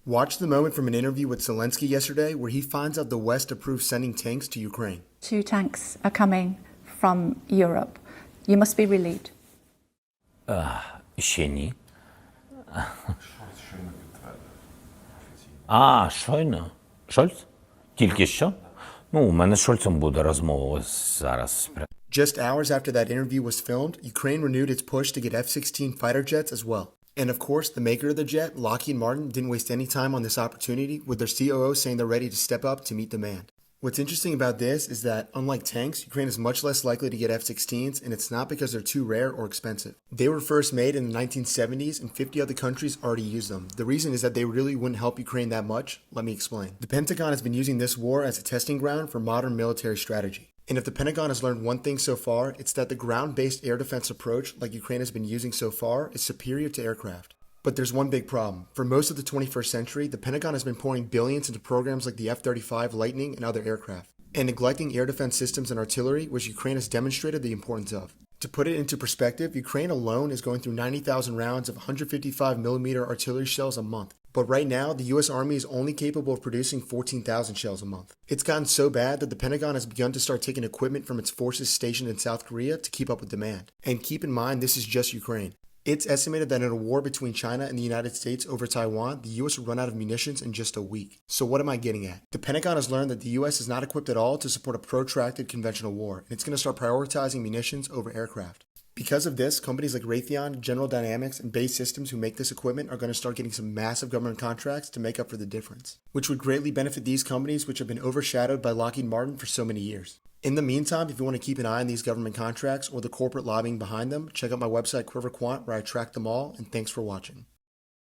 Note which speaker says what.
Speaker 1: Watch the moment from an interview with Zelensky yesterday where he finds out the West approves sending tanks to Ukraine.
Speaker 2: 2 tanks are coming from Europe. You must be relieved.
Speaker 3: Ще ні. Щойно. Шольц? Тільки що? У мене з Шольцем буде розмова ось зараз.
Speaker 1: Just hours after that interview was filmed, Ukraine renewed its push to get F-16 fighter jets as well. And of course, the maker of the jet, Lockheed Martin, didn't waste any time on this opportunity, with their COO saying they're ready to step up to meet demand. What's interesting about this is that, unlike tanks, Ukraine is much less likely to get F-16s, and it's not because they're too rare or expensive. They were first made in the 1970s, and 50 other countries already use them. The reason is that they really wouldn't help Ukraine that much. Let me explain. The Pentagon has been using this war as a testing ground for modern military strategy. And if the Pentagon has learned one thing so far, it's that the ground-based air defense approach, like Ukraine has been using so far, is superior to aircraft. But there's one big problem. For most of the 21st century, the Pentagon has been pouring billions into programs like the F-35 Lightning and other aircraft, and neglecting air defense systems and artillery, which Ukraine has demonstrated the importance of. To put it into perspective, Ukraine alone is going through 90,000 rounds of 155mm artillery shells a month. But right now, the U.S. Army is only capable of producing 14,000 shells a month. It's gotten so bad that the Pentagon has begun to start taking equipment from its forces stationed in South Korea to keep up with demand. And keep in mind, this is just Ukraine. It's estimated that in a war between China and the United States over Taiwan, the U.S. will run out of munitions in just a week. So what am I getting at? The Pentagon has learned that the U.S. is not equipped at all to support a protracted conventional war, and it's going to start prioritizing munitions over aircraft. Because of this, companies like Raytheon, General Dynamics, and Base Systems who make this equipment are going to start getting some massive government contracts to make up for the difference, which would greatly benefit these companies which have been overshadowed by Lockheed Martin for so many years. In the meantime, if you want to keep an eye on these government contracts or the corporate lobbying behind them, check out my website Quiver Quant where I track them all, and thanks for watching.